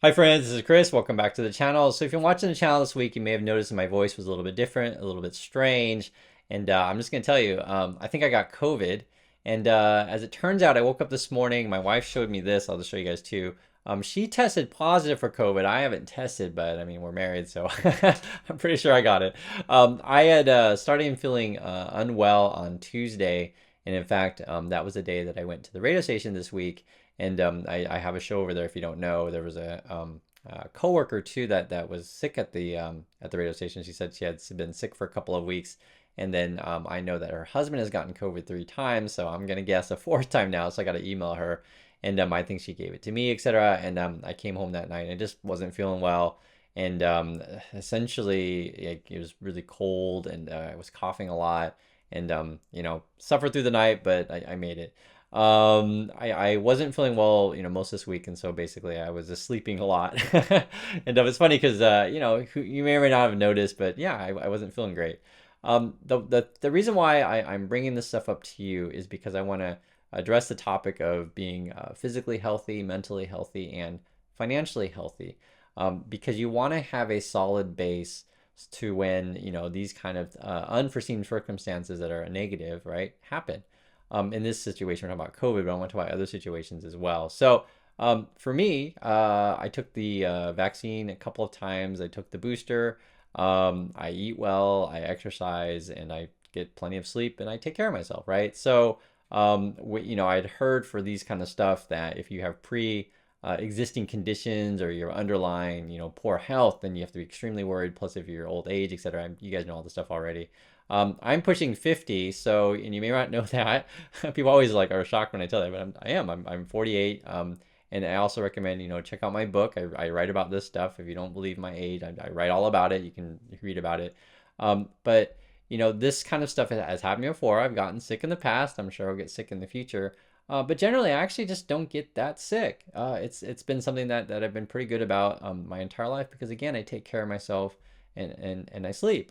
Hi friends, this is Chris. Welcome back to the channel. So if you're watching the channel this week, you may have noticed that my voice was a little bit different, a little bit strange. And I'm just going to tell you, I think I got COVID. And as it turns out, I woke up this morning. My wife showed me this. I'll just show you guys too. She tested positive for COVID. I haven't tested, but I mean, we're married, so I'm pretty sure I got it. I had started feeling unwell on Tuesday. And in fact, that was the day that I went to the radio station this week. And I have a show over there. If you don't know, there was a coworker too that was sick at the radio station. She said she had been sick for a couple of weeks, and then I know that her husband has gotten COVID 3 times, so I'm gonna guess a fourth time now. So I got to email her, and I think she gave it to me, etc. And I came home that night and I just wasn't feeling well, and essentially it was really cold, and I was coughing a lot, and suffered through the night, but I made it. I wasn't feeling well, most this week, and so basically I was just sleeping a lot. And it's funny because you may or may not have noticed, but yeah, I wasn't feeling great. The reason why I'm bringing this stuff up to you is because I want to address the topic of being physically healthy, mentally healthy, and financially healthy, because you want to have a solid base to when these kind of unforeseen circumstances that are negative, right, happen. In this situation, we're talking about COVID, but I want to talk about other situations as well. So for me, I took the vaccine a couple of times. I took the booster. I eat well, I exercise, and I get plenty of sleep, and I take care of myself, right? So, I'd heard for these kind of stuff that if you have existing conditions or your underlying, poor health, then you have to be extremely worried. Plus, if you're old age, etc., you guys know all this stuff already. I'm pushing 50, so, and you may not know that. People always like are shocked when I tell that, but I'm 48. And I also recommend, check out my book. I write about this stuff. If you don't believe my age, I write all about it. You can read about it. But this kind of stuff has happened before. I've gotten sick in the past. I'm sure I'll get sick in the future. But generally, I actually just don't get that sick. It's been something that I've been pretty good about my entire life, because again, I take care of myself, and I sleep.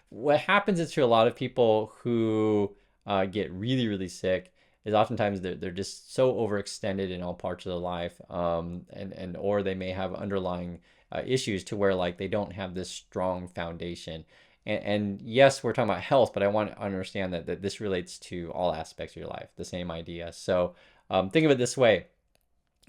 What happens is, to a lot of people who get really, really sick, is oftentimes they're just so overextended in all parts of their life, and or they may have underlying issues to where, like, they don't have this strong foundation. And yes, we're talking about health, but I want to understand that this relates to all aspects of your life, the same idea. So think of it this way: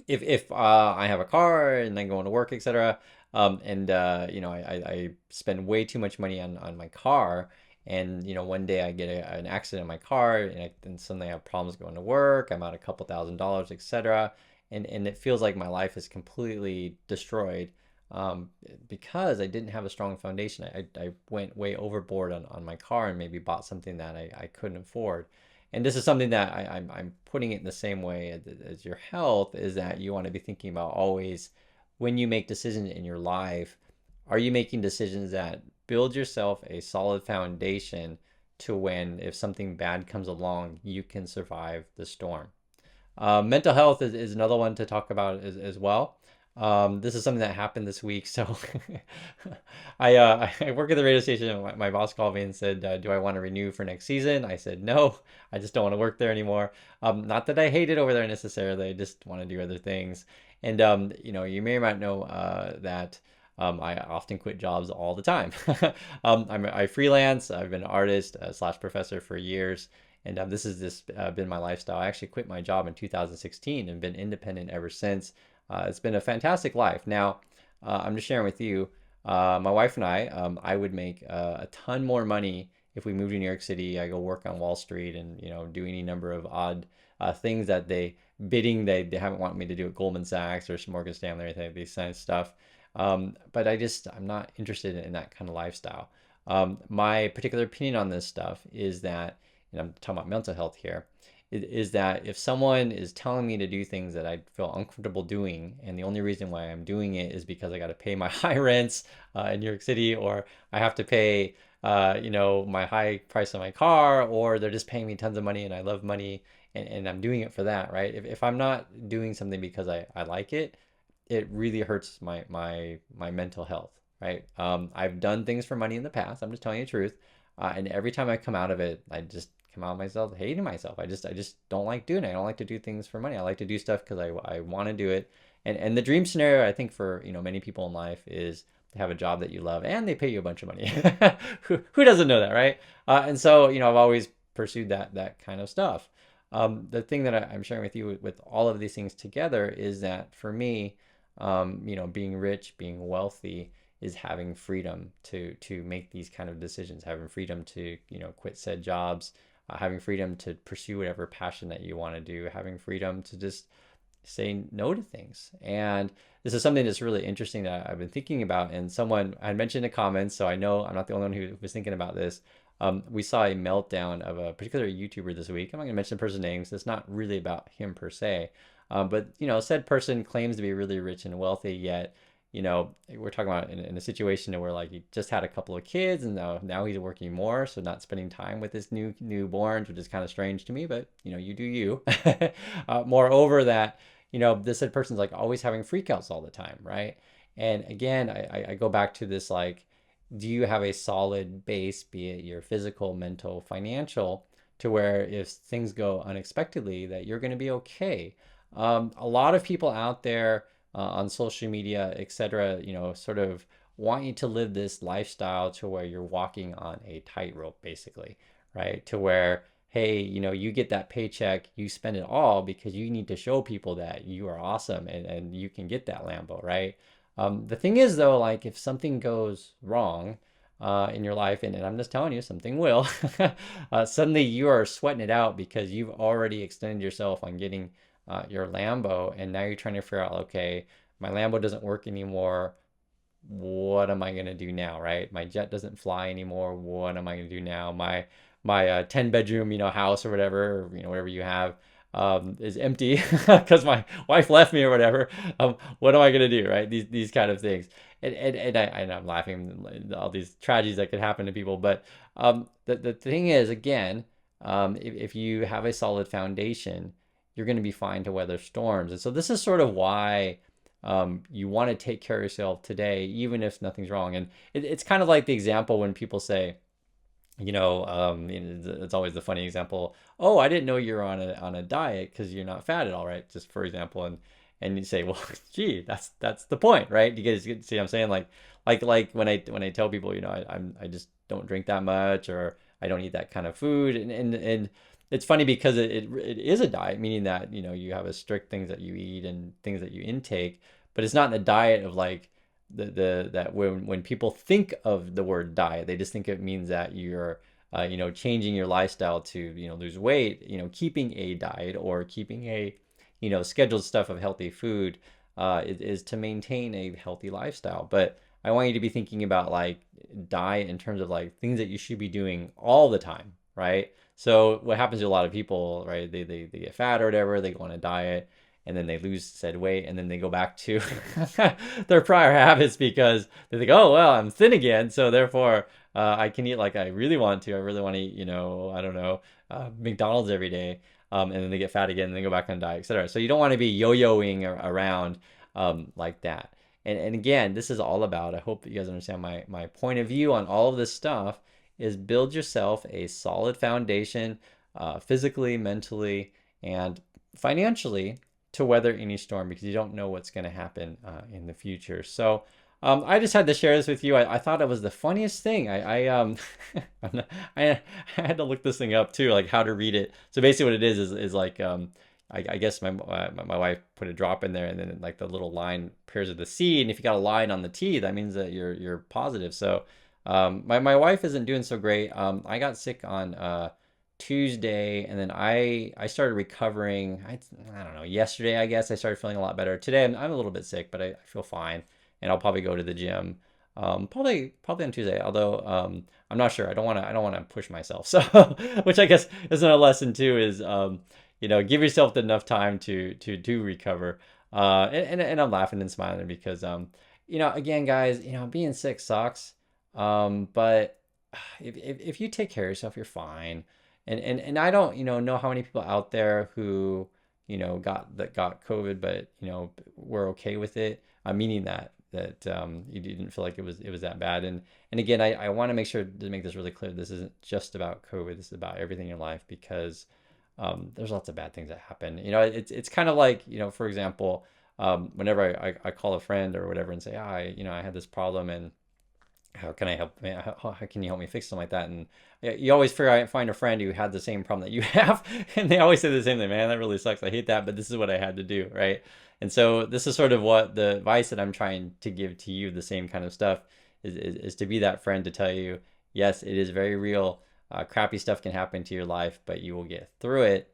if I have a car and then going to work, etc., and I spend way too much money on my car, and one day I get an accident in my car, and suddenly I have problems going to work. I'm out a couple $1,000s, etc., and it feels like my life is completely destroyed, because I didn't have a strong foundation. I went way overboard on my car and maybe bought something that I couldn't afford. And this is something that I'm putting it in the same way as your health, is that you want to be thinking about always, when you make decisions in your life, are you making decisions that build yourself a solid foundation to when, if something bad comes along, you can survive the storm. Mental health is another one to talk about as well. This is something that happened this week. So I work at the radio station, and my boss called me and said, do I want to renew for next season? I said, no, I just don't want to work there anymore. Not that I hate it over there necessarily, I just want to do other things. And, you may or might know that I often quit jobs all the time. I freelance. I've been an artist slash professor for years. And this has just been my lifestyle. I actually quit my job in 2016 and been independent ever since. It's been a fantastic life. Now, I'm just sharing with you, my wife and I would make a ton more money if we moved to New York City. I go work on Wall Street and, do any number of odd things that they haven't wanted me to do at Goldman Sachs or Morgan Stanley or anything, this kind of stuff. But I'm not interested in that kind of lifestyle. My particular opinion on this stuff is that, and I'm talking about mental health here, is that if someone is telling me to do things that I feel uncomfortable doing, and the only reason why I'm doing it is because I got to pay my high rents in New York City, or I have to pay, my high price on my car, or they're just paying me tons of money and I love money, and I'm doing it for that, right? If I'm not doing something because I like it, it really hurts my mental health, right? I've done things for money in the past. I'm just telling you the truth. And every time I come out of it, I just come out of myself hating myself. I just don't like doing it. I don't like to do things for money. I like to do stuff because I want to do it. And the dream scenario, I think, for many people in life is to have a job that you love and they pay you a bunch of money. Who doesn't know that, right? And so I've always pursued that kind of stuff. The thing that I'm sharing with you with all of these things together is that for me, being rich, being wealthy is having freedom to make these kind of decisions, having freedom to quit said jobs, having freedom to pursue whatever passion that you want to do, having freedom to just say no to things. And this is something that's really interesting that I've been thinking about. And someone I mentioned in the comments, so I know I'm not the only one who was thinking about this. We saw a meltdown of a particular YouTuber this week. I'm not going to mention the person's name because it's not really about him per se. But said person claims to be really rich and wealthy, yet we're talking about in a situation where like he just had a couple of kids and now he's working more, so not spending time with his newborns, which is kind of strange to me, but you do you. Moreover, that this said person's like always having freakouts all the time, right? And again, I go back to this, like, do you have a solid base, be it your physical, mental, financial, to where if things go unexpectedly, that you're going to be okay? A lot of people out there on social media, etc., sort of want you to live this lifestyle to where you're walking on a tightrope, basically, right? To where, hey, you get that paycheck, you spend it all because you need to show people that you are awesome and you can get that Lambo, right? The thing is, though, like if something goes wrong in your life, and I'm just telling you, something will, suddenly you are sweating it out because you've already extended yourself on getting your Lambo, and now you're trying to figure out, okay, my Lambo doesn't work anymore. What am I gonna do now, right? My jet doesn't fly anymore. What am I gonna do now? My 10 bedroom house or whatever, whatever you have, is empty because my wife left me or whatever. What am I gonna do, right? These kind of things, and I'm laughing at all these tragedies that could happen to people. But the thing is, again, if you have a solid foundation, you're going to be fine to weather storms. And so this is sort of why you want to take care of yourself today, even if nothing's wrong. And it's kind of like the example when people say, it's always the funny example. Oh, I didn't know you're on a diet because you're not fat at all, right? Just for example, and you say, well, gee, that's the point, right? You guys see what I'm saying? Like when I tell people, I just don't drink that much, or I don't eat that kind of food, and it's funny because it is a diet, meaning that you have a strict things that you eat and things that you intake, but it's not in a diet of like that when people think of the word diet, they just think it means that you're changing your lifestyle to lose weight, keeping a diet or keeping a scheduled stuff of healthy food is to maintain a healthy lifestyle. But I want you to be thinking about like diet in terms of like things that you should be doing all the time, right? So what happens to a lot of people, right? They get fat or whatever, they go on a diet, and then they lose said weight, and then they go back to their prior habits because they think, oh well, I'm thin again, so therefore I can eat like I really want to. I really want to eat, I don't know, McDonald's every day, and then they get fat again, and they go back on a diet, etc. So you don't want to be yo-yoing around like that. And again, this is all about, I hope that you guys understand my point of view on all of this stuff, is build yourself a solid foundation, physically, mentally, and financially, to weather any storm, because you don't know what's going to happen in the future. So I just had to share this with you. I thought it was the funniest thing. I had to look this thing up too, like how to read it. So basically what it is like I guess my wife put a drop in there, and then like the little line pairs with the C, and if you got a line on the T, that means that you're positive. So my wife isn't doing so great. I got sick on Tuesday, and then I started recovering. I don't know, yesterday I guess I started feeling a lot better. Today I'm a little bit sick, but I feel fine, and I'll probably go to the gym. Probably on Tuesday. Although I'm not sure. I don't want to push myself. So which I guess is another lesson too, is give yourself enough time to recover. And I'm laughing and smiling because again, guys, being sick sucks. But if you take care of yourself, you're fine. And I don't know how many people out there who got COVID, but were okay with it. Meaning that you didn't feel like it was that bad. And again, I want to make sure to make this really clear. This isn't just about COVID. This is about everything in your life, because there's lots of bad things that happen. It's kind of like, for example, whenever I call a friend or whatever and say, I had this problem and how can I help? How can you help me fix something like that? And you always find a friend who had the same problem that you have, and they always say the same thing. Man, that really sucks. I hate that, but this is what I had to do, right? And so this is sort of what the advice that I'm trying to give to you. The same kind of stuff is to be that friend to tell you, yes, it is very real. Crappy stuff can happen to your life, but you will get through it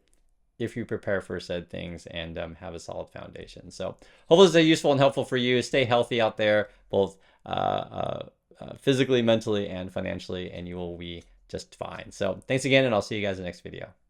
if you prepare for said things and have a solid foundation. So hopefully this is useful and helpful for you. Stay healthy out there, both physically, mentally, and financially, and you will be just fine. So thanks again, and I'll see you guys in the next video.